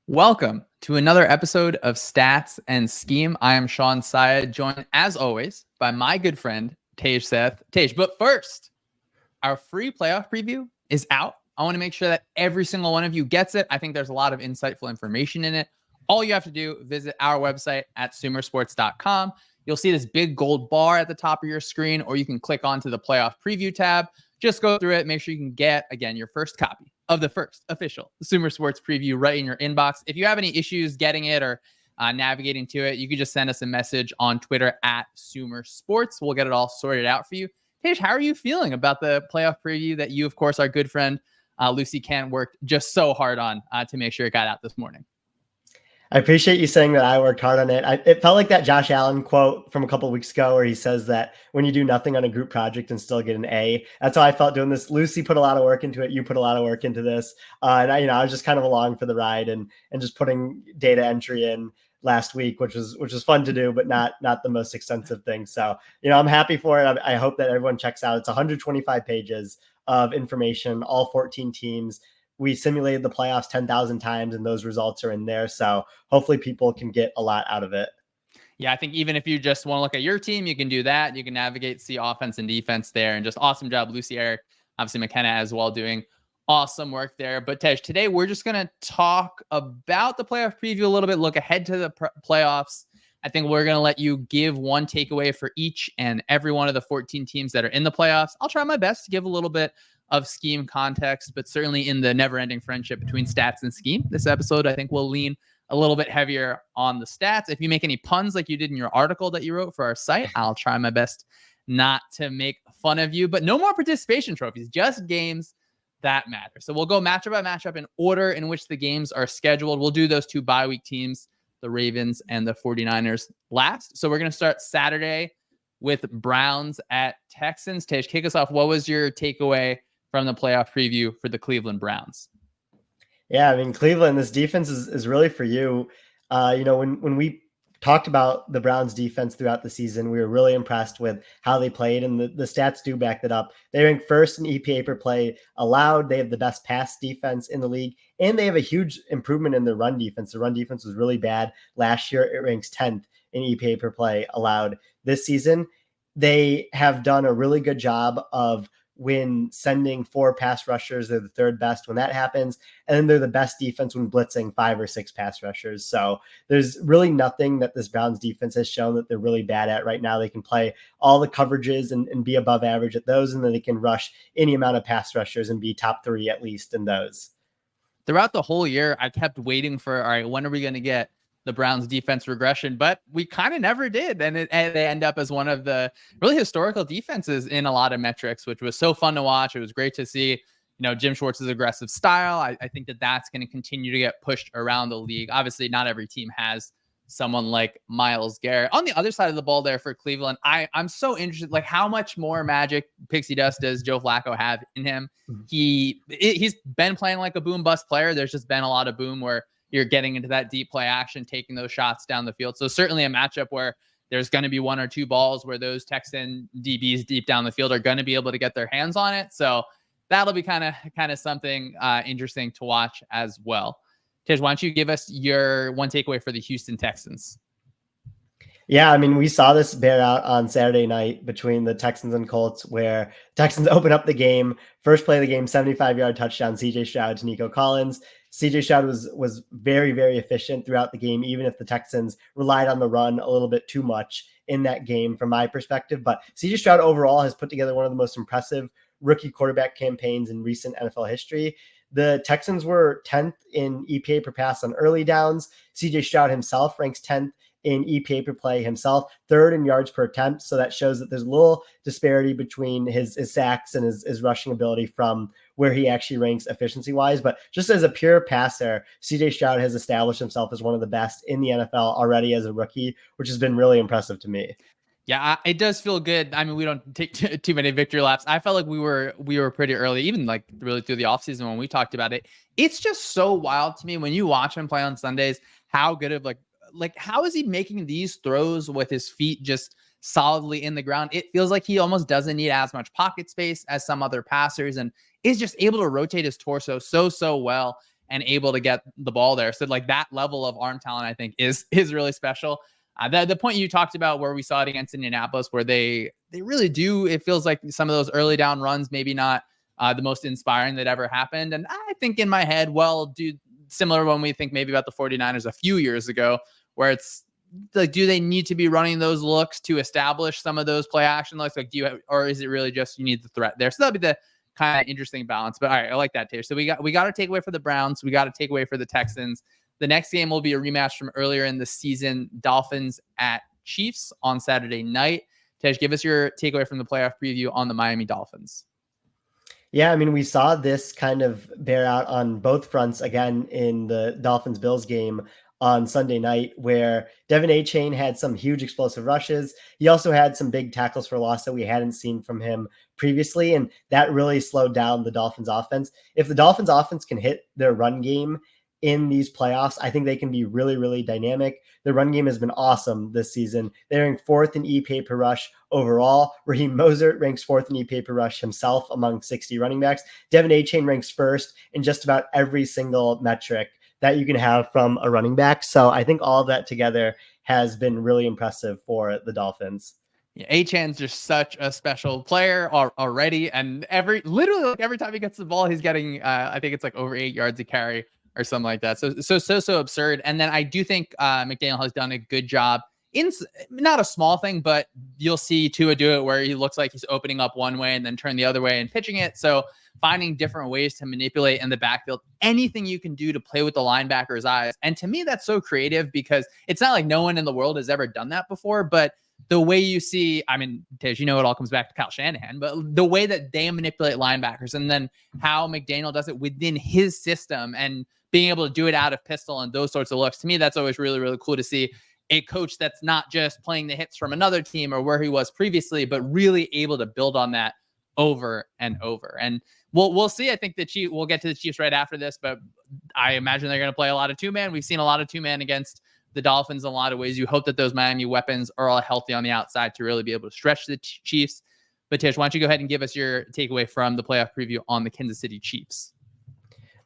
Welcome to another episode of Stats and Scheme. I am Shawn Syed, joined as always by my good friend, Seth. But first, our free playoff preview is out. I want to make sure that every single one of you gets it. I think there's a lot of insightful information in it. All you have to do, visit our website at SumerSports.com. You'll see this big gold bar at the top of your screen, or you can click onto the playoff preview tab. Just go through it. Make sure you can get, again, your first copy of the first official SumerSports preview right in your inbox. If you have any issues getting it or navigating to it, you can just send us a message on Twitter at SumerSports. We'll get it all sorted out for you. Tej, how are you feeling about the playoff preview that you, of course, our good friend Lucy Kent worked just so hard on to make sure it got out this morning? I appreciate you saying that I worked hard on it. It felt like that Josh Allen quote from a couple of weeks ago where he says that when you do nothing on a group project and still get an A, that's how I felt doing this. Lucy put a lot of work into it. You put a lot of work into this. And I was just kind of along for the ride and just putting data entry in last week, which was fun to do, but not the most extensive thing. So, I'm happy for it. I hope that everyone checks out. It's 125 pages of information, all 14 teams. We simulated the playoffs 10,000 times and those results are in there. So hopefully people can get a lot out of it. Yeah, I think even if you just want to look at your team, you can do that. You can navigate, see offense and defense there. And just awesome job, Lucy, Eric, obviously McKenna as well, doing awesome work there. But Tej, today we're just going to talk about the playoff preview a little bit, look ahead to the playoffs. I think we're going to let you give one takeaway for each and every one of the 14 teams that are in the playoffs. I'll try my best to give a little bit of scheme context, but certainly in the never-ending friendship between stats and scheme, this episode, I think, will lean a little bit heavier on the stats. If you make any puns like you did in your article that you wrote for our site, I'll try my best not to make fun of you, but no more participation trophies, just games that matter. So we'll go matchup by matchup in order in which the games are scheduled. We'll do those two bye-week teams, the Ravens and the 49ers, last. So we're going to start Saturday with Browns at Texans. Tej, kick us off. What was your takeaway from the playoff preview for the Cleveland Browns? Yeah, I mean, Cleveland, this defense is really for you. When we talked about the Browns defense throughout the season, we were really impressed with how they played, and the stats do back that up. They rank first in EPA per play allowed. They have the best pass defense in the league, and they have a huge improvement in their run defense. The run defense was really bad last year. It ranks 10th in EPA per play allowed this season. They have done a really good job of when sending 4 pass rushers. They're the third best when that happens. And then they're the best defense when blitzing 5 or 6 pass rushers. So there's really nothing that this Browns defense has shown that they're really bad at right now. They can play all the coverages and be above average at those. And then they can rush any amount of pass rushers and be top 3 at least in those. Throughout the whole year, I kept waiting for, all right, when are we going to get the Browns defense regression? But we kind of never did. And they end up as one of the really historical defenses in a lot of metrics, which was so fun to watch. It was great to see, Jim Schwartz's aggressive style. I think that that's going to continue to get pushed around the league. Obviously, not every team has someone like Myles Garrett. On the other side of the ball there for Cleveland, I'm so interested, like how much more magic pixie dust does Joe Flacco have in him? He's been playing like a boom bust player. There's just been a lot of boom where you're getting into that deep play action, taking those shots down the field. So certainly a matchup where there's going to be 1 or 2 balls where those Texan DBs deep down the field are going to be able to get their hands on it. So that'll be kind of something interesting to watch as well. Tej, why don't you give us your one takeaway for the Houston Texans? Yeah, I mean, we saw this bear out on Saturday night between the Texans and Colts, where Texans open up the game. First play of the game, 75-yard touchdown, CJ Stroud to Nico Collins. CJ Stroud was very, very efficient throughout the game, even if the Texans relied on the run a little bit too much in that game from my perspective. But CJ Stroud overall has put together one of the most impressive rookie quarterback campaigns in recent NFL history. The Texans were 10th in EPA per pass on early downs. CJ Stroud himself ranks 10th in EPA per play himself, 3rd in yards per attempt. So that shows that there's a little disparity between his sacks and his rushing ability from where he actually ranks efficiency wise. But just as a pure passer, CJ Stroud has established himself as one of the best in the NFL already as a rookie, which has been really impressive to me. Yeah, it does feel good. I mean, we don't take too many victory laps. I felt like we were pretty early, even like really through the offseason when we talked about it. It's just so wild to me when you watch him play on Sundays, how good of like how is he making these throws with his feet just solidly in the ground? It feels like he almost doesn't need as much pocket space as some other passers and is just able to rotate his torso so well. and able to get the ball there. So like that level of arm talent, I think is really special. The point you talked about where we saw it against Indianapolis, where they really do, it feels like some of those early down runs, maybe not the most inspiring that ever happened. And I think in my head, well, similar when we think maybe about the 49ers a few years ago, where it's like, do they need to be running those looks to establish some of those play action looks? Like, or is it really just you need the threat there? So that'll be the kind of interesting balance. But all right, I like that, Taylor. So we got to take away for the Browns. We got to take away for the Texans. The next game will be a rematch from earlier in the season, Dolphins at Chiefs on Saturday night. Tej, give us your takeaway from the playoff preview on the Miami Dolphins. Yeah, I mean, we saw this kind of bear out on both fronts again in the Dolphins-Bills game on Sunday night, where Devin Achane had some huge explosive rushes. He also had some big tackles for loss that we hadn't seen from him previously, and that really slowed down the Dolphins offense. If the Dolphins offense can hit their run game in these playoffs, I think they can be really, really dynamic. The run game has been awesome this season. They're ranked 4th in EPA per rush overall. Raheem Mostert ranks 4th in EPA per rush himself among 60 running backs. Devin Achane ranks 1st in just about every single metric that you can have from a running back. So I think all of that together has been really impressive for the Dolphins. Yeah, Achane's just such a special player already. And literally like every time he gets the ball, he's getting, I think it's like over 8 yards a carry or something like that. So absurd. And then I do think McDaniel has done a good job in not a small thing, but you'll see Tua do it where he looks like he's opening up one way and then turn the other way and pitching it. So finding different ways to manipulate in the backfield, anything you can do to play with the linebacker's eyes. And to me, that's so creative because it's not like no one in the world has ever done that before, but the way you see, I mean, Tej, you know, it all comes back to Kyle Shanahan, but the way that they manipulate linebackers and then how McDaniel does it within his system and being able to do it out of pistol and those sorts of looks, to me, that's always really, really cool to see a coach that's not just playing the hits from another team or where he was previously, but really able to build on that over and over. And we'll see. I think the Chiefs, we'll get to the Chiefs right after this, but I imagine they're going to play a lot of 2-man. We've seen a lot of 2-man against the Dolphins in a lot of ways. You hope that those Miami weapons are all healthy on the outside to really be able to stretch the Chiefs. But Tish, why don't you go ahead and give us your takeaway from the playoff preview on the Kansas City Chiefs?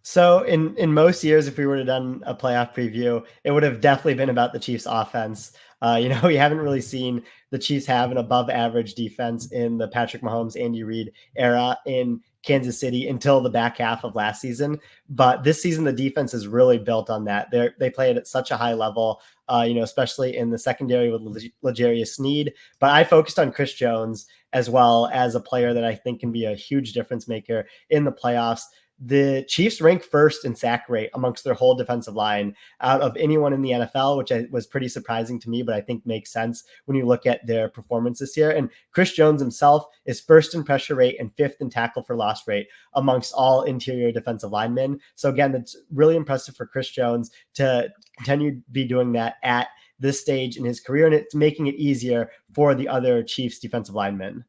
So in most years, if we would have done a playoff preview, it would have definitely been about the Chiefs offense. We haven't really seen the Chiefs have an above average defense in the Patrick Mahomes, Andy Reid era in Kansas City until the back half of last season. But this season, the defense is really built on that. They play it at such a high level, especially in the secondary with L'Jarius Sneed. But I focused on Chris Jones as well as a player that I think can be a huge difference maker in the playoffs. The Chiefs rank 1st in sack rate amongst their whole defensive line out of anyone in the NFL, which was pretty surprising to me, but I think makes sense when you look at their performance this year. And Chris Jones himself is 1st in pressure rate and 5th in tackle for loss rate amongst all interior defensive linemen. So again, that's really impressive for Chris Jones to continue to be doing that at this stage in his career, and it's making it easier for the other Chiefs defensive linemen.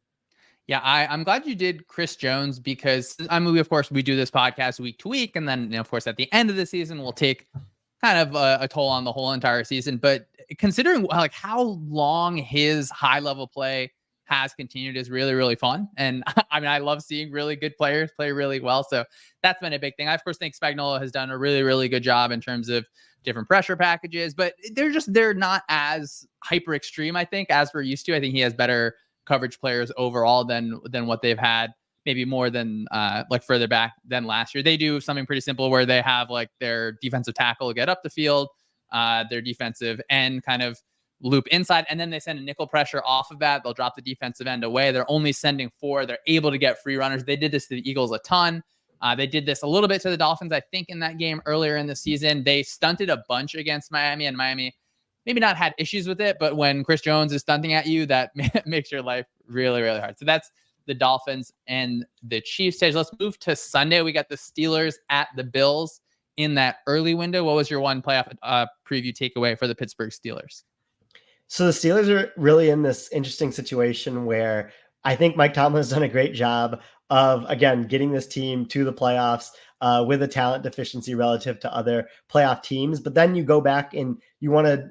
Yeah, I'm glad you did Chris Jones because we do this podcast week to week. And then, of course, at the end of the season, we'll take kind of a toll on the whole entire season. But considering like how long his high level play has continued is really, really fun. And I mean, I love seeing really good players play really well. So that's been a big thing. I, of course, think Spagnuolo has done a really, really good job in terms of different pressure packages, but they're not as hyper extreme, I think, as we're used to. I think he has better coverage players overall than what they've had, maybe more than like further back than last year. They do something pretty simple where they have like their defensive tackle get up the field, their defensive end kind of loop inside, and then they send a nickel pressure off of that. They'll drop the defensive end away. They're only sending 4. They're able to get free runners. They did this to the Eagles a ton. They did this a little bit to the Dolphins, I think, in that game earlier in the season. They stunted a bunch against Miami, and Miami maybe not had issues with it, but when Chris Jones is stunting at you, that makes your life really, really hard. So that's the Dolphins and the Chiefs stage. Let's move to Sunday. We got the Steelers at the Bills in that early window. What was your one playoff preview takeaway for the Pittsburgh Steelers? So the Steelers are really in this interesting situation where I think Mike Tomlin has done a great job of, again, getting this team to the playoffs with a talent deficiency relative to other playoff teams. But then you go back and you want to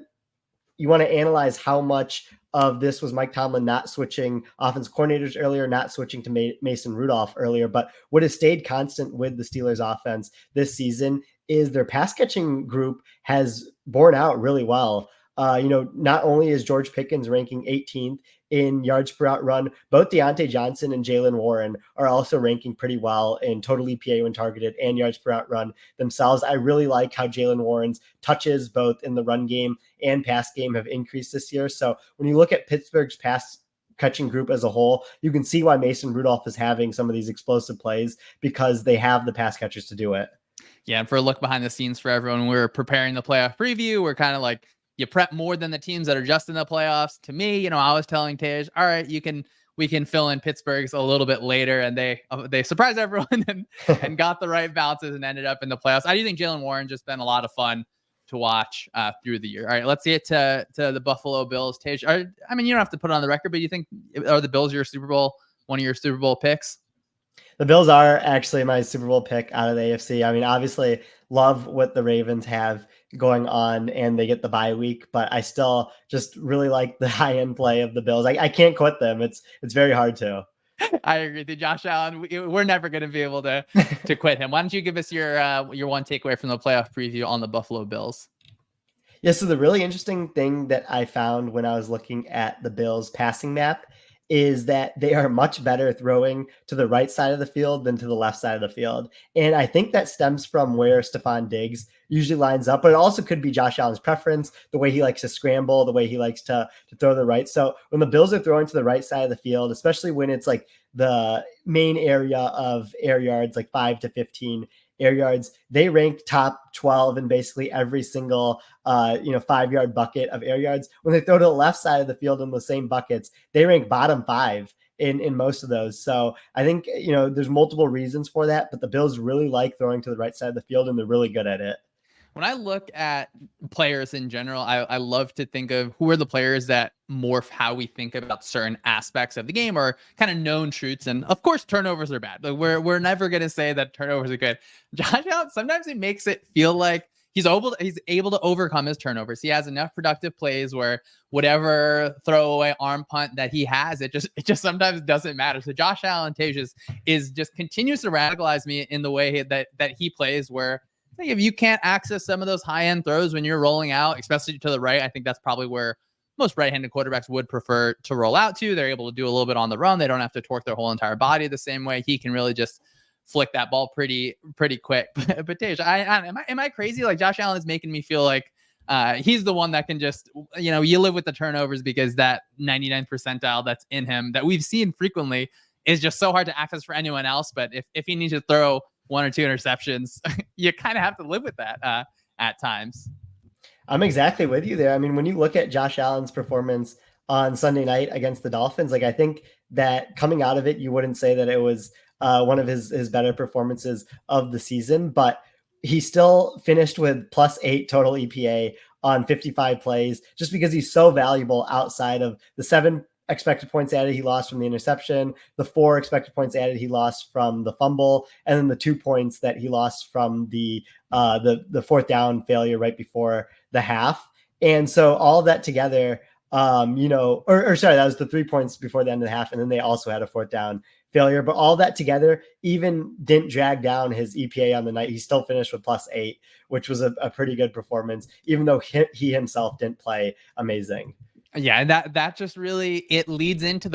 analyze how much of this was Mike Tomlin not switching offense coordinators earlier, not switching to Mason Rudolph earlier. But what has stayed constant with the Steelers offense this season is their pass catching group has borne out really well. Not only is George Pickens ranking 18th in yards per out run, both Deontay Johnson and Jalen Warren are also ranking pretty well in total EPA when targeted and yards per out run themselves. I really like how Jalen Warren's touches both in the run game and pass game have increased this year. So when you look at Pittsburgh's pass catching group as a whole, you can see why Mason Rudolph is having some of these explosive plays because they have the pass catchers to do it. Yeah, and for a look behind the scenes for everyone, we're preparing the playoff preview. We're kind of like, you prep more than the teams that are just in the playoffs. To me, I was telling Tej, all right, we can fill in Pittsburgh's a little bit later, and they surprised everyone and got the right bounces and ended up in the playoffs. I do think Jalen Warren just been a lot of fun to watch through the year. All right, let's get to the Buffalo Bills. Tej, you don't have to put it on the record, but you think are the Bills one of your Super Bowl picks? The Bills are actually my Super Bowl pick out of the AFC. I mean, obviously love what the Ravens have going on and they get the bye week, but I still just really like the high end play of the Bills. I can't quit them. It's very hard to. I agree with you, Josh Allen. We're never going to be able to quit him. Why don't you give us your one takeaway from the playoff preview on the Buffalo Bills? Yeah, so the really interesting thing that I found when I was looking at the Bills passing map is that they are much better throwing to the right side of the field than to the left side of the field. And I think that stems from where Stephon Diggs usually lines up, but it also could be Josh Allen's preference, the way he likes to scramble, the way he likes to throw the right. So when the Bills are throwing to the right side of the field, especially when it's like the main area of air yards, like 5 to 15 air yards, they rank top 12 in basically every single 5-yard bucket of air yards. When they throw to the left side of the field in the same buckets, they rank bottom 5 in most of those. So I think there's multiple reasons for that, but the Bills really like throwing to the right side of the field and they're really good at it. When I look at players in general, I love to think of who are the players that morph how we think about certain aspects of the game or kind of known truths. And of course, turnovers are bad. Like we're never going to say that turnovers are good. Josh Allen, sometimes it makes it feel like he's able to overcome his turnovers. He has enough productive plays where whatever throwaway arm punt that he has, it just sometimes doesn't matter. So Josh Allen is just continues to radicalize me in the way that he plays, where if you can't access some of those high-end throws when you're rolling out, especially to the right, I think that's probably where most right-handed quarterbacks would prefer to roll out to. They're able to do a little bit on the run. They don't have to torque their whole entire body the same way. He can really just flick that ball pretty quick. But Tej, am I crazy? Like Josh Allen is making me feel like he's the one that can just, you live with the turnovers because that 99th percentile that's in him that we've seen frequently is just so hard to access for anyone else. But if he needs to throw 1 or 2 interceptions, you kind of have to live with that at times. I'm exactly with you there. I mean, when you look at Josh Allen's performance on Sunday night against the Dolphins, like I think that coming out of it, you wouldn't say that it was one of his better performances of the season, but he still finished with +8 total EPA on 55 plays just because he's so valuable outside of the 7 expected points added he lost from the interception, the 4 expected points added he lost from the fumble, and then the 2 points that he lost from the 4th down failure right before the half. And so all of that together, that was the 3 points before the end of the half, and then they also had a 4th down failure. But all that together even didn't drag down his EPA on the night. He still finished with +8, which was a pretty good performance, even though he himself didn't play amazing. Yeah, and that just really, it leads into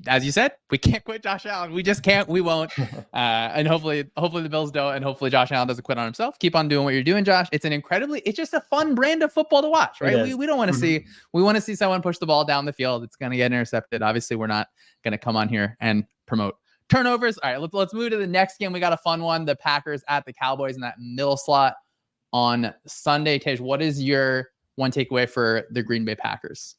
as you said, we can't quit Josh Allen. We just can't, we won't. And hopefully the Bills don't, and hopefully Josh Allen doesn't quit on himself. Keep on doing what you're doing, Josh. It's just a fun brand of football to watch, right? We don't want to we want to see someone push the ball down the field. It's going to get intercepted. Obviously, we're not going to come on here and promote turnovers. All right, let's move to the next game. We got a fun one. The Packers at the Cowboys in that middle slot on Sunday. Tej, what is your one takeaway for the Green Bay Packers?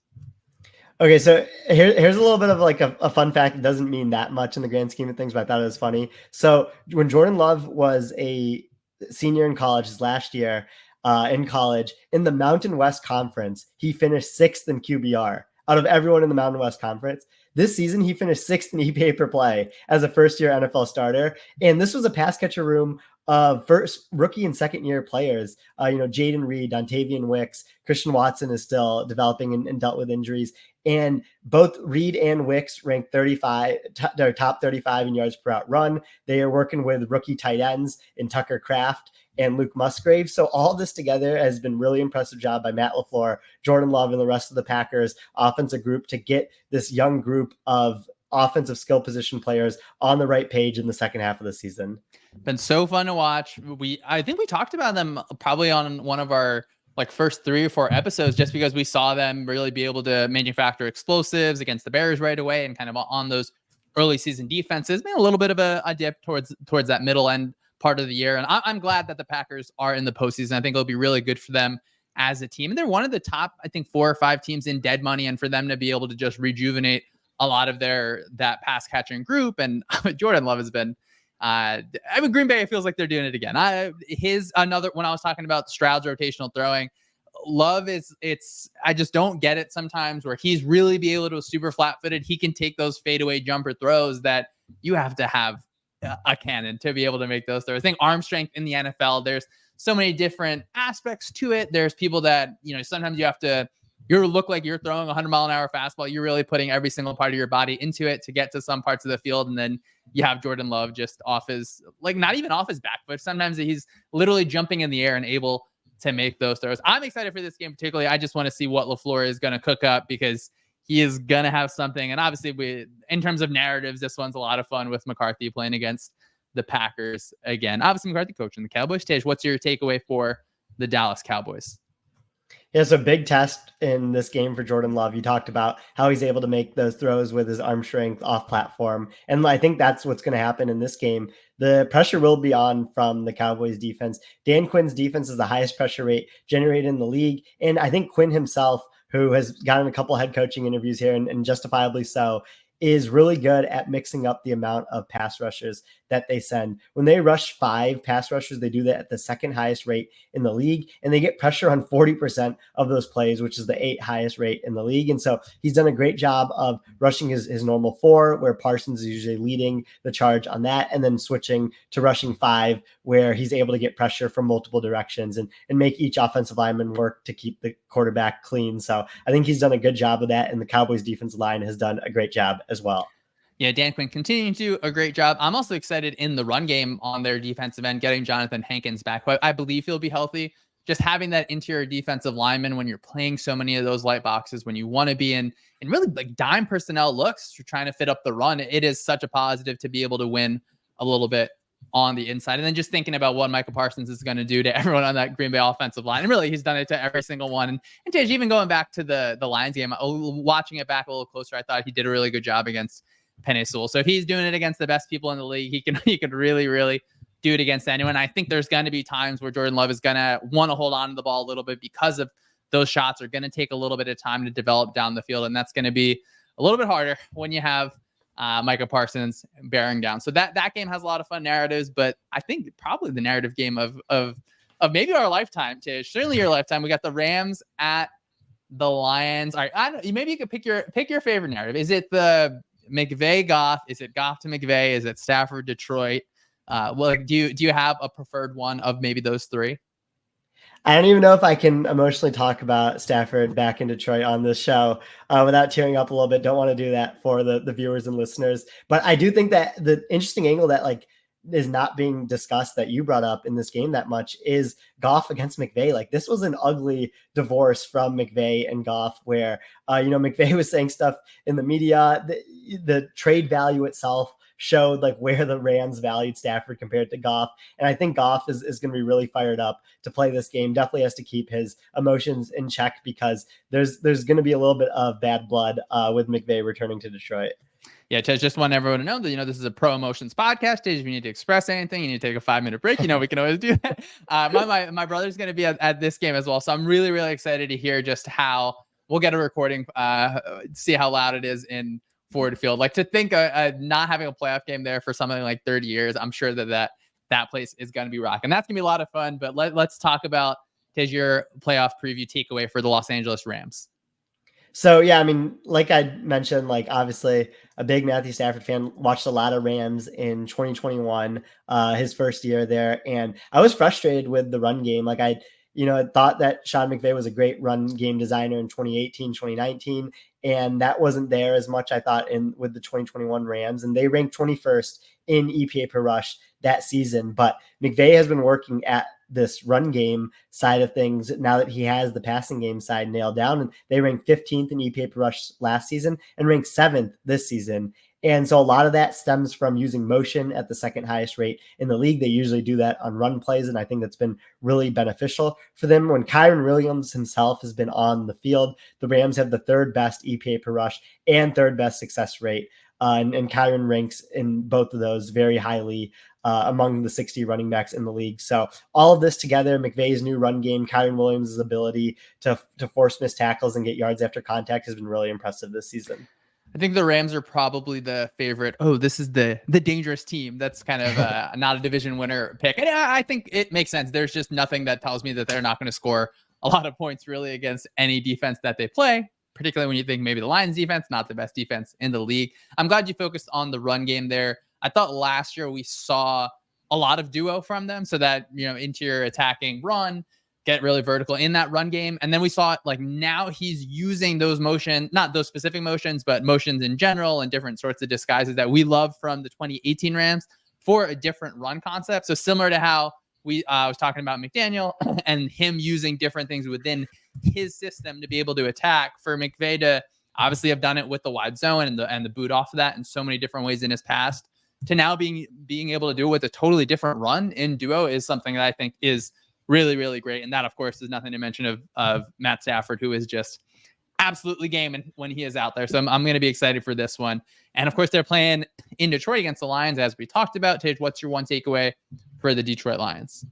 Okay, so here's a little bit of like a fun fact. It doesn't mean that much in the grand scheme of things, but I thought it was funny. So when Jordan Love was a senior in college, his last year in college, in the Mountain West Conference, he finished 6th in QBR out of everyone in the Mountain West Conference. This season, he finished 6th in EPA per play as a first-year NFL starter. And this was a pass catcher room of first rookie and second-year players. Jaden Reed, Dontavian Wicks, Christian Watson is still developing and dealt with injuries. And both Reed and Wicks ranked 35, they're top 35 in yards per out run. They are working with rookie tight ends in Tucker Kraft and Luke Musgrave. So all this together has been really impressive job by Matt LaFleur, Jordan Love, and the rest of the Packers offensive group to get this young group of offensive skill position players on the right page in the second half of the season. Been so fun to watch. I think we talked about them probably on one of our first 3 or 4 episodes, just because we saw them really be able to manufacture explosives against the Bears right away, and kind of on those early season defenses, maybe a little bit of a dip towards that middle end part of the year. And I'm glad that the Packers are in the postseason. I think it'll be really good for them as a team. And they're one of the top, I think, 4 or 5 teams in dead money. And for them to be able to just rejuvenate a lot of that pass catching group, and Jordan Love has been, Green Bay feels like they're doing it again. When I was talking about Stroud's rotational throwing, Love I just don't get it sometimes, where he's really be able to super flat footed. He can take those fadeaway jumper throws that you have to have a cannon to be able to make those throws. I think arm strength in the NFL, there's so many different aspects to it. There's people that, sometimes you look like you're throwing a 100-mile-an-hour fastball. You're really putting every single part of your body into it to get to some parts of the field. And then you have Jordan Love just off his, not even off his back, but sometimes he's literally jumping in the air and able to make those throws. I'm excited for this game particularly. I just want to see what LaFleur is going to cook up, because he is going to have something. And obviously, in terms of narratives, this one's a lot of fun with McCarthy playing against the Packers again. Obviously, McCarthy coaching the Cowboys. Tej, what's your takeaway for the Dallas Cowboys? Yeah, it's a big test in this game for Jordan Love. You talked about how he's able to make those throws with his arm strength off platform. And I think that's what's going to happen in this game. The pressure will be on from the Cowboys defense. Dan Quinn's defense is the highest pressure rate generated in the league. And I think Quinn himself, who has gotten a couple head coaching interviews here, and justifiably so, is really good at mixing up the amount of pass rushers that they send. When they rush 5 pass rushers, they do that at the second highest rate in the league, and they get pressure on 40% of those plays, which is the 8th highest rate in the league. And so he's done a great job of rushing his normal 4, where Parsons is usually leading the charge on that, and then switching to rushing 5, where he's able to get pressure from multiple directions and make each offensive lineman work to keep the quarterback clean. So I think he's done a good job of that, and the Cowboys defensive line has done a great job as well. Yeah, Dan Quinn continuing to do a great job. I'm also excited in the run game on their defensive end, getting Jonathan Hankins back, who I believe he'll be healthy. Just having that interior defensive lineman when you're playing so many of those light boxes, when you want to be in really dime personnel looks, you're trying to fit up the run. It is such a positive to be able to win a little bit on the inside. And then just thinking about what Michael Parsons is going to do to everyone on that Green Bay offensive line. And really, he's done it to every single one. And Tej, even going back to the Lions game, watching it back a little closer, I thought he did a really good job against Penei Sewell. So if he's doing it against the best people in the league, he can really, really do it against anyone. I think there's going to be times where Jordan Love is going to want to hold on to the ball a little bit, because of those shots are going to take a little bit of time to develop down the field. And that's going to be a little bit harder when you have Micah Parsons bearing down. So that game has a lot of fun narratives, but I think probably the narrative game of maybe our lifetime, Tish, certainly your lifetime. We got the Rams at the Lions. All right, maybe you could pick your favorite narrative. Is it the McVay Goff? Is it Goff to McVay? Is it Stafford Detroit? Do you have a preferred one of maybe those 3? I don't even know if I can emotionally talk about Stafford back in Detroit on this show without tearing up a little bit. Don't want to do that for the viewers and listeners. But I do think that the interesting angle that is not being discussed, that you brought up in this game that much, is Goff against McVay. This was an ugly divorce from McVay and Goff, where McVay was saying stuff in the media. The trade value itself showed where the Rams valued Stafford compared to Goff. And I think Goff is going to be really fired up to play this game. Definitely has to keep his emotions in check, because there's going to be a little bit of bad blood with McVay returning to Detroit. Yeah, Tej, just want everyone to know that, this is a pro emotions podcast. Tej, if you need to express anything, you need to take a 5-minute break. We can always do that. My brother's going to be at this game as well. So I'm really, really excited to hear just how we'll get a recording, see how loud it is in Ford Field. To think not having a playoff game there for something like 30 years, I'm sure that place is going to be rocking. That's going to be a lot of fun. But let's talk about, Tej, your playoff preview takeaway for the Los Angeles Rams. So, yeah, like I mentioned, obviously a big Matthew Stafford fan, watched a lot of Rams in 2021, his first year there. And I was frustrated with the run game. I thought that Sean McVay was a great run game designer in 2018, 2019. And that wasn't there as much, I thought, with the 2021 Rams. And they ranked 21st in EPA per rush that season. But McVay has been working at this run game side of things now that he has the passing game side nailed down. And they ranked 15th in EPA per rush last season and ranked 7th this season. And so a lot of that stems from using motion at the second highest rate in the league. They usually do that on run plays, and I think that's been really beneficial for them. When Kyren Williams himself has been on the field, the Rams have the third best EPA per rush and third best success rate. And Kyren ranks in both of those very highly among the 60 running backs in the league. So all of this together, McVay's new run game, Kyren Williams' ability to force missed tackles and get yards after contact has been really impressive this season. I think the Rams are probably the favorite. Oh, this is the dangerous team. That's kind of not a division winner pick. And I think it makes sense. There's just nothing that tells me that they're not going to score a lot of points really against any defense that they play, particularly when you think maybe the Lions defense, not the best defense in the league. I'm glad you focused on the run game there. I thought last year we saw a lot of duo from them, so that, interior attacking run, get really vertical in that run game. And then we saw it like now he's using those motion, not those specific motions, but motions in general and different sorts of disguises that we love from the 2018 Rams for a different run concept. So similar to how I was talking about McDaniel and him using different things within his system to be able to attack, for McVay to obviously have done it with the wide zone and the boot off of that in so many different ways in his past, to now being able to do it with a totally different run in duo is something that I think is really, really great. And that, of course, is nothing to mention of Matt Stafford, who is just absolutely gaming when he is out there. So I'm going to be excited for this one. And of course, they're playing in Detroit against the Lions, as we talked about. Tage, what's your one takeaway for the Detroit Lions?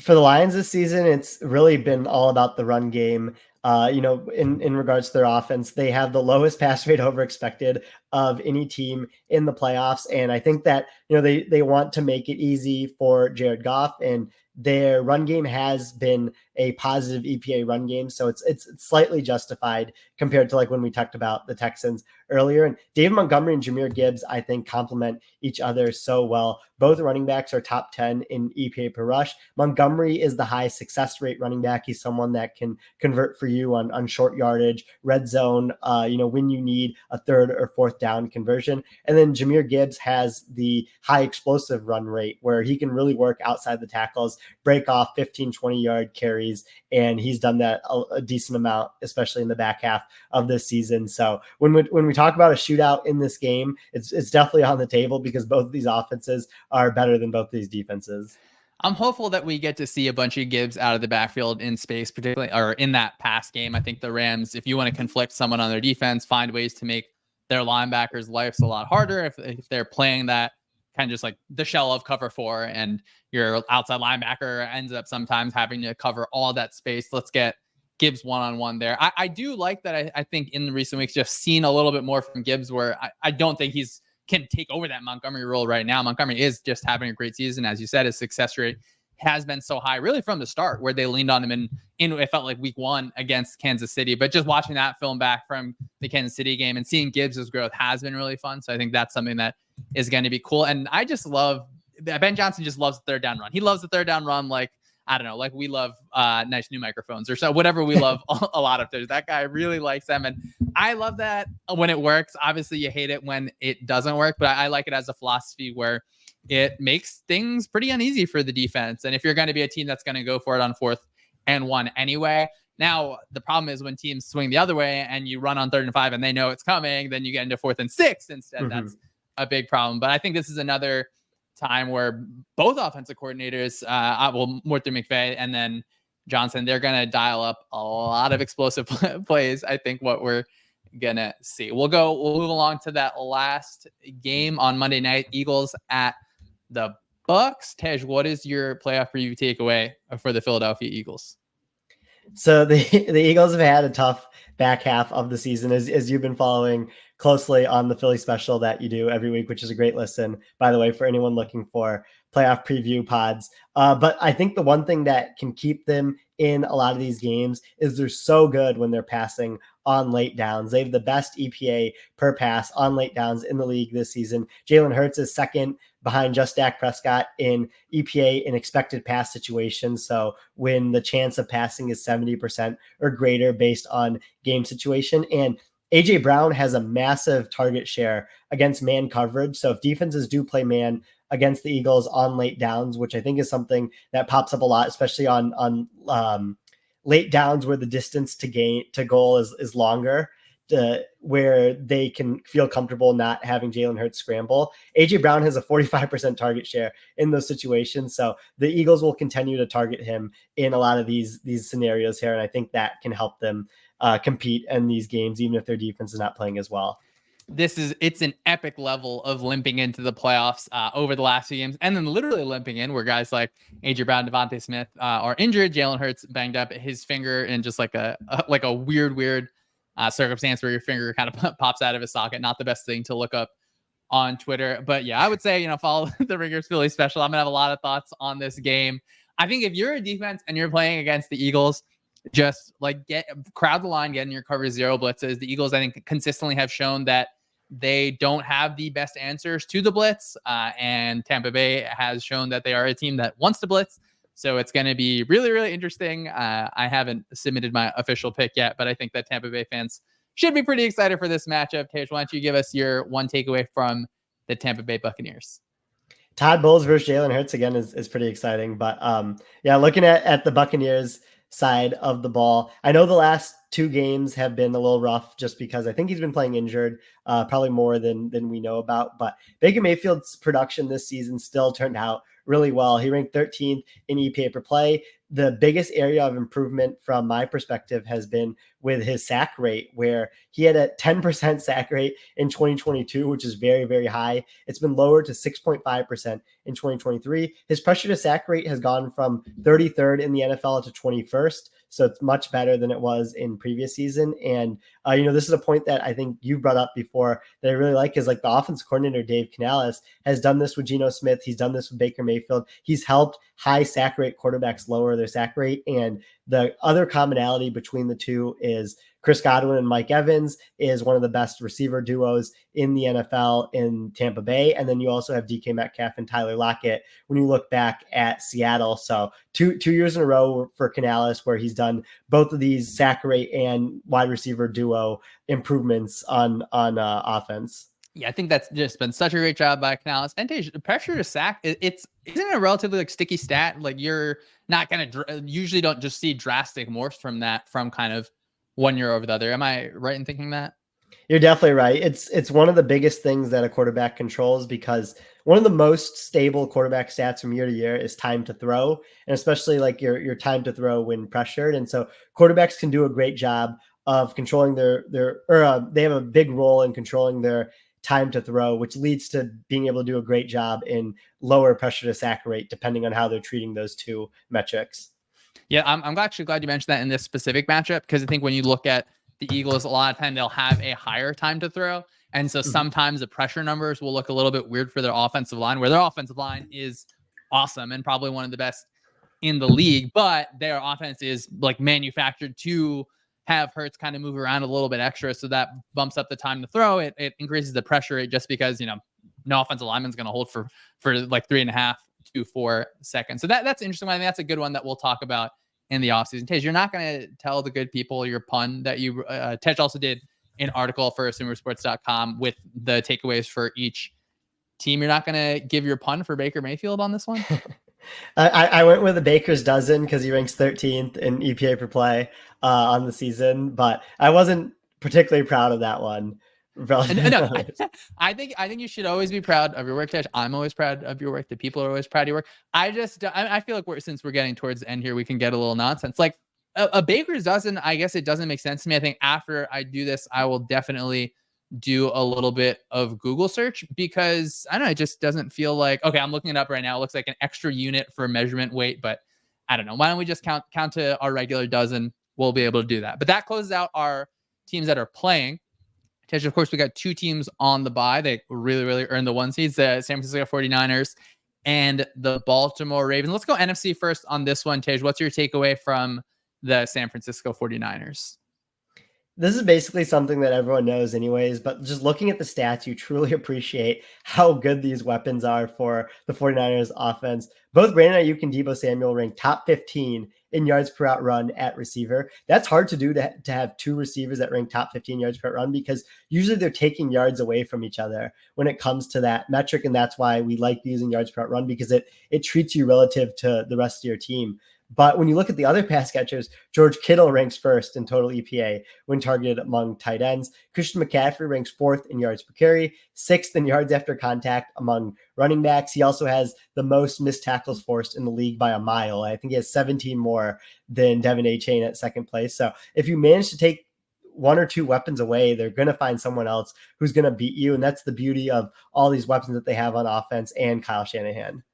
For the Lions this season, it's really been all about the run game. In regards to their offense, they have the lowest pass rate over expected of any team in the playoffs. And I think that, they want to make it easy for Jared Goff, and their run game has been a positive EPA run game. So it's slightly justified compared to like when we talked about the Texans earlier. And David Montgomery and Jahmyr Gibbs, I think, complement each other so well. Both running backs are top 10 in EPA per rush. Montgomery is the high success rate running back. He's someone that can convert for you on short yardage, red zone, when you need a third or fourth down conversion. And then Jahmyr Gibbs has the high explosive run rate where he can really work outside the tackles, break off 15, 20-yard carries. And he's done that a decent amount, especially in the back half of this season. So when we talk about a shootout in this game, it's definitely on the table because both of these offenses are better than both these defenses. I'm hopeful that we get to see a bunch of Gibbs out of the backfield in space, particularly or in that pass game. I think the Rams, if you want to conflict someone on their defense, find ways to make their linebackers' lives a lot harder if they're playing that kind of just like the shell of cover 4, and your outside linebacker ends up sometimes having to cover all that space. Let's get Gibbs one-on-one there. I do like that. I think in the recent weeks, just seen a little bit more from Gibbs where I don't think can take over that Montgomery role right now. Montgomery is just having a great season. As you said, his success rate has been so high really from the start, where they leaned on him in it felt like week 1 against Kansas City. But just watching that film back from the Kansas City game and seeing Gibbs' growth has been really fun. So I think that's something that is going to be cool. And I just love Ben Johnson just loves the third down run. He loves the third down run. Like, I don't know, like we love nice new microphones or so, whatever we love a lot of things. That guy really likes them. And I love that when it works. Obviously you hate it when it doesn't work, but I like it as a philosophy where it makes things pretty uneasy for the defense. And if you're going to be a team that's going to go for it on 4th and 1 anyway, now the problem is when teams swing the other way and you run on 3rd and 5 and they know it's coming, then you get into 4th and 6 instead. Mm-hmm. That's a big problem. But I think this is another time where both offensive coordinators, Morton McVay and then Johnson, they're going to dial up a lot of explosive plays. I think what we're going to see. We'll move along to that last game on Monday night, Eagles at the Bucks. Tej, what is your playoff preview takeaway for the Philadelphia Eagles? So the Eagles have had a tough back half of the season, as you've been following closely on the Philly special that you do every week, which is a great listen, by the way, for anyone looking for playoff preview pods. But I think the one thing that can keep them in a lot of these games is they're so good when they're passing on late downs. They have the best EPA per pass on late downs in the league this season. Jalen Hurts is second behind just Dak Prescott in EPA in expected pass situations. So when the chance of passing is 70% or greater based on game situation. And AJ Brown has a massive target share against man coverage. So if defenses do play man against the Eagles on late downs, which I think is something that pops up a lot, especially on late downs where the distance to goal is longer. Where they can feel comfortable not having Jalen Hurts scramble. AJ Brown has a 45% target share in those situations. So the Eagles will continue to target him in a lot of these scenarios here. And I think that can help them compete in these games, even if their defense is not playing as well. It's an epic level of limping into the playoffs over the last few games, and then literally limping in where guys like AJ Brown, Devontae Smith are injured. Jalen Hurts banged up his finger in just like a weird circumstance where your finger kind of pops out of his socket. Not the best thing to look up on Twitter, but yeah, I would say, follow the Ringers Philly special. I'm gonna have a lot of thoughts on this game. I think if you're a defense and you're playing against the Eagles, just like crowd the line, get in your cover zero blitzes. The Eagles, I think, consistently have shown that they don't have the best answers to the blitz, and Tampa Bay has shown that they are a team that wants to blitz. So it's going to be really, really interesting. I haven't submitted my official pick yet, but I think that Tampa Bay fans should be pretty excited for this matchup. Tej, why don't you give us your one takeaway from the Tampa Bay Buccaneers? Todd Bowles versus Jalen Hurts again is pretty exciting. But yeah, looking at the Buccaneers side of the ball, I know the last two games have been a little rough just because I think he's been playing injured, probably more than we know about. But Baker Mayfield's production this season still turned out really well. He ranked 13th in EPA per play. The biggest area of improvement from my perspective has been with his sack rate, where he had a 10% sack rate in 2022, which is very, very high. It's been lowered to 6.5% in 2023. His pressure to sack rate has gone from 33rd in the NFL to 21st. So it's much better than it was in previous season. And, this is a point that I think you brought up before that I really like, is like the offensive coordinator, Dave Canales, has done this with Geno Smith. He's done this with Baker Mayfield. He's helped high sack rate quarterbacks lower their sack rate. And the other commonality between the two is Chris Godwin and Mike Evans is one of the best receiver duos in the NFL in Tampa Bay. And then you also have DK Metcalf and Tyler Lockett when you look back at Seattle. So two years in a row for Canales where he's done both of these sack rate and wide receiver duo improvements on offense. Yeah, I think that's just been such a great job by Canales. And pressure to sack, isn't it a relatively like sticky stat? Like you're not going to usually don't just see drastic morphs from that from kind of 1 year over the other. Am I right in thinking that? You're definitely right. It's one of the biggest things that a quarterback controls, because one of the most stable quarterback stats from year to year is time to throw, and especially like your time to throw when pressured. And so quarterbacks can do a great job of controlling they have a big role in controlling their time to throw, which leads to being able to do a great job in lower pressure to sack rate, depending on how they're treating those two metrics. Yeah, I'm actually glad you mentioned that in this specific matchup, because I think when you look at the Eagles, a lot of time they'll have a higher time to throw. And so sometimes the pressure numbers will look a little bit weird for their offensive line, where their offensive line is awesome and probably one of the best in the league, but their offense is like manufactured to have Hurts kind of move around a little bit extra. So that bumps up the time to throw. It increases the pressure rate just because, no offensive lineman's going to hold for like 3.5 to 4 seconds. So that's interesting. I think that's a good one that we'll talk about in the offseason. Tej, you're not going to tell the good people your pun that you, Tej also did an article for SumerSports.com with the takeaways for each team. You're not going to give your pun for Baker Mayfield on this one? I went with the Baker's dozen because he ranks 13th in EPA per play on the season, but I wasn't particularly proud of that one. No, I think you should always be proud of your work, Tej. I'm always proud of your work. The people are always proud of your work. I feel like since we're getting towards the end here, we can get a little nonsense. Like a Baker's dozen, I guess it doesn't make sense to me. I think after I do this, I will definitely do a little bit of Google search, because I don't know, it just doesn't feel like, okay, I'm looking it up right now. It looks like an extra unit for measurement weight, but I don't know. Why don't we just count to our regular dozen? We'll be able to do that. But that closes out our teams that are playing. Tej, of course, we got two teams on the bye. They really, really earned the one seeds, the San Francisco 49ers and the Baltimore Ravens. Let's go NFC first on this one. Tej, what's your takeaway from the San Francisco 49ers? This is basically something that everyone knows anyways, but just looking at the stats, you truly appreciate how good these weapons are for the 49ers offense. Both Brandon Ayuk and Deebo Samuel ranked top 15 in yards per route run at receiver. That's hard to do to have two receivers that rank top 15 yards per run, because usually they're taking yards away from each other when it comes to that metric. And that's why we like using yards per route run, because it treats you relative to the rest of your team. But when you look at the other pass catchers, George Kittle ranks first in total EPA when targeted among tight ends. Christian McCaffrey ranks fourth in yards per carry, sixth in yards after contact among running backs. He also has the most missed tackles forced in the league by a mile. I think he has 17 more than Devin A-Chain at second place. So if you manage to take one or two weapons away, they're going to find someone else who's going to beat you. And that's the beauty of all these weapons that they have on offense and Kyle Shanahan.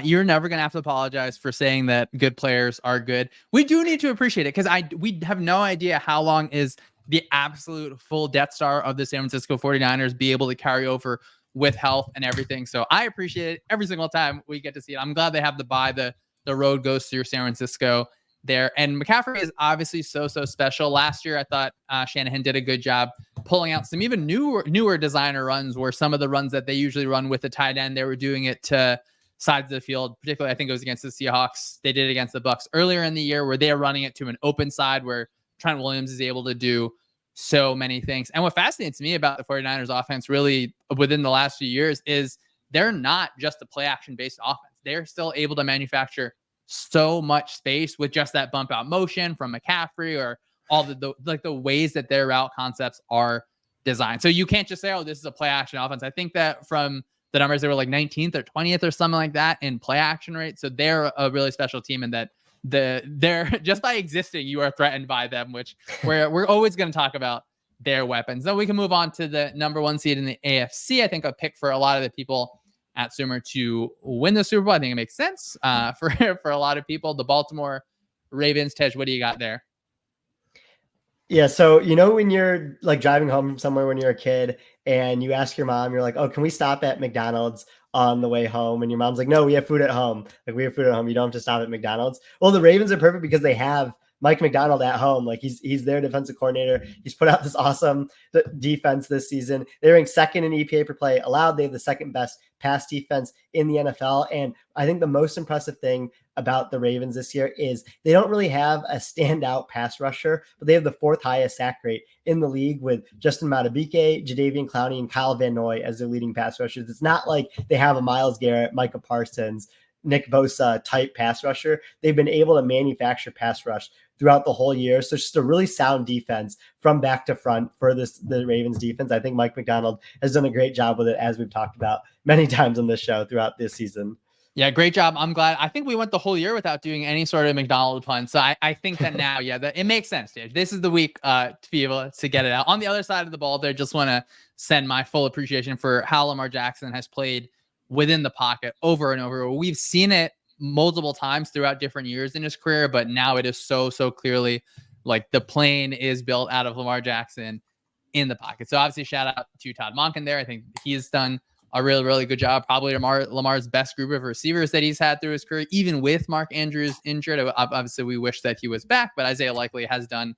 You're never going to have to apologize for saying that good players are good. We do need to appreciate it, because we have no idea how long is the absolute full Death Star of the San Francisco 49ers be able to carry over with health and everything. So I appreciate it every single time we get to see it. I'm glad they have the bye. The road goes through San Francisco there. And McCaffrey is obviously so special. Last year, I thought Shanahan did a good job pulling out some even newer designer runs, where some of the runs that they usually run with the tight end, they were doing it to sides of the field. Particularly, I think it was against the Seahawks. They did it against the Bucs earlier in the year, where they are running it to an open side, where Trent Williams is able to do so many things. And what fascinates me about the 49ers offense really within the last few years is they're not just a play action based offense. They're still able to manufacture so much space with just that bump out motion from McCaffrey, or all the ways that their route concepts are designed. So you can't just say, oh, this is a play action offense. I think that from the numbers, they were like 19th or 20th or something like that in play action rate. So they're a really special team, and that they're just by existing, you are threatened by them, which we're always going to talk about their weapons. Then we can move on to the number one seed in the AFC. I think a pick for a lot of the people at Sumer to win the Super Bowl. I think it makes sense for a lot of people. The Baltimore Ravens. Tej, what do you got there? Yeah, so when you're like driving home from somewhere when you're a kid and you ask your mom, you're like, oh, can we stop at McDonald's on the way home? And your mom's like, no, we have food at home. Like, we have food at home. You don't have to stop at McDonald's. Well, the Ravens are perfect because they have Mike McDonald at home. Like, he's their defensive coordinator. He's put out this awesome defense this season. They rank second in EPA per play allowed. They have the second best pass defense in the NFL. And I think the most impressive thing about the Ravens this year is they don't really have a standout pass rusher, but they have the fourth highest sack rate in the league, with Justin Madubuike, Jadeveon Clowney, and Kyle Van Noy as their leading pass rushers. It's not like they have a Myles Garrett, Micah Parsons, Nick Bosa type pass rusher. They've been able to manufacture pass rush throughout the whole year. So it's just a really sound defense from back to front for the Ravens defense. I think Mike McDonald has done a great job with it, as we've talked about many times on this show throughout this season. Yeah, great job. I'm glad. I think we went the whole year without doing any sort of McDonald pun. So I think that now, that it makes sense, Dave. This is the week to be able to get it out. On the other side of the ball there, just want to send my full appreciation for how Lamar Jackson has played within the pocket over and over. We've seen it multiple times throughout different years in his career, but now it is so clearly like the plane is built out of Lamar Jackson in the pocket. So obviously shout out to Todd Monken there. I think he's done a really good job. Probably Lamar's best group of receivers that he's had through his career, even with Mark Andrews injured. Obviously, we wish that he was back, but Isaiah likely has done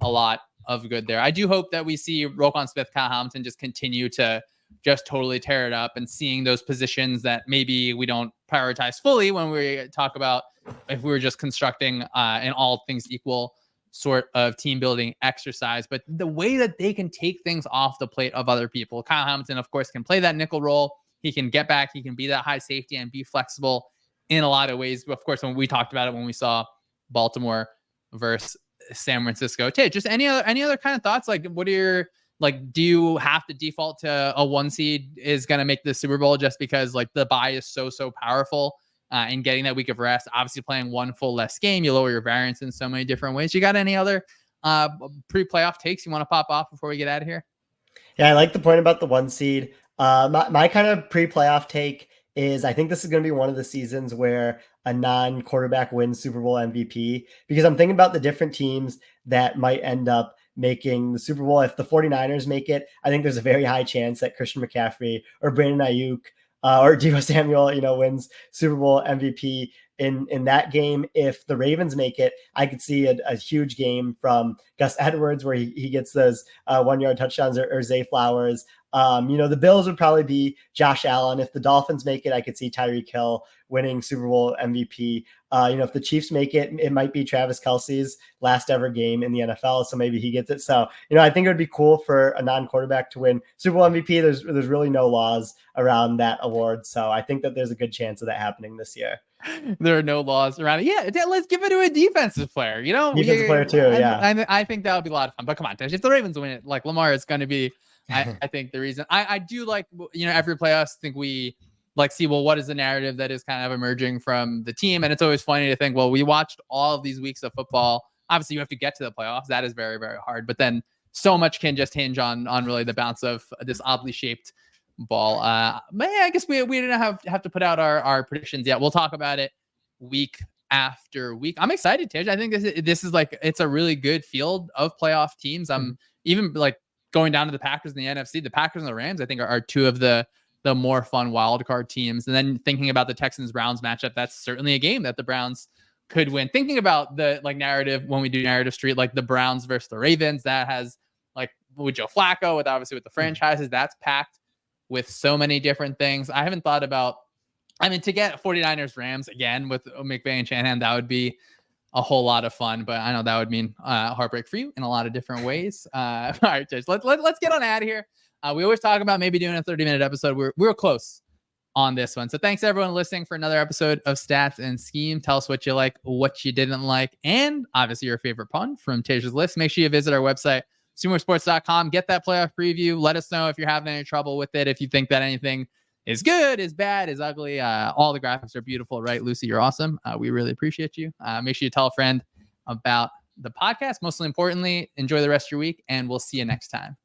a lot of good there. I do hope that we see Roquan Smith, Kyle Hamilton just continue to just totally tear it up, and seeing those positions that maybe we don't prioritize fully when we talk about if we were just constructing an all things equal sort of team building exercise, but the way that they can take things off the plate of other people. Kyle Hamilton, of course, can play that nickel role. He can get back. He can be that high safety and be flexible in a lot of ways. Of course, when we talked about it, when we saw Baltimore versus San Francisco, just any other kind of thoughts? Like, what are your, like, do you have to default to a one seed is going to make the Super Bowl just because like the bye is so powerful? And getting that week of rest, obviously playing one full less game, you lower your variance in so many different ways. You got any other pre-playoff takes you want to pop off before we get out of here? Yeah, I like the point about the one seed. My kind of pre-playoff take is I think this is going to be one of the seasons where a non-quarterback wins Super Bowl MVP, because I'm thinking about the different teams that might end up making the Super Bowl. If the 49ers make it, I think there's a very high chance that Christian McCaffrey or Brandon Ayuk or Deebo Samuel, wins Super Bowl MVP in that game. If the Ravens make it, I could see a huge game from Gus Edwards where he gets those 1 yard touchdowns, or Zay Flowers The Bills would probably be Josh Allen. If the Dolphins make it, I could see Tyreek Hill winning Super Bowl MVP. If the Chiefs make it, it might be Travis Kelce's last ever game in the NFL, so maybe he gets it. So, I think it would be cool for a non-quarterback to win Super Bowl MVP. There's really no laws around that award, so I think that there's a good chance of that happening this year. There are no laws around it. Yeah, let's give it to a defensive player. Defensive player too. Yeah, I think that would be a lot of fun. But come on, if the Ravens win it, like Lamar is going to be. I think the reason I do like, every playoffs, think we see, well, what is the narrative that is kind of emerging from the team? And it's always funny to think, well, we watched all of these weeks of football. Obviously, you have to get to the playoffs. That is very, very hard. But then so much can just hinge on really the bounce of this oddly shaped ball. But yeah, I guess we didn't have to put out our predictions yet. We'll talk about it week after week. I'm excited, Tej. I think this is it's a really good field of playoff teams. I'm even going down to the Packers and the NFC. The Packers and the Rams, I think, are two of the more fun wild card teams. And then thinking about the Texans-Browns matchup, that's certainly a game that the Browns could win. Thinking about the narrative when we do Narrative Street, the Browns versus the Ravens, that has with Joe Flacco, with the franchises, that's packed with so many different things. I haven't thought about, to get 49ers-Rams again with McVay and Shanahan, that would be a whole lot of fun, but I know that would mean heartbreak for you in a lot of different ways. All right, Tej, let's get on out of here. We always talk about maybe doing a 30-minute episode. We're close on this one. So thanks everyone listening for another episode of Stats and Scheme. Tell us what you like, what you didn't like, and obviously your favorite pun from Tej's list. Make sure you visit our website, SumerSports.com. Get that playoff preview. Let us know if you're having any trouble with it. If you think that anything is good, is bad, is ugly. All the graphics are beautiful, right? Lucy, you're awesome. We really appreciate you. Make sure you tell a friend about the podcast. Mostly importantly, enjoy the rest of your week, and we'll see you next time.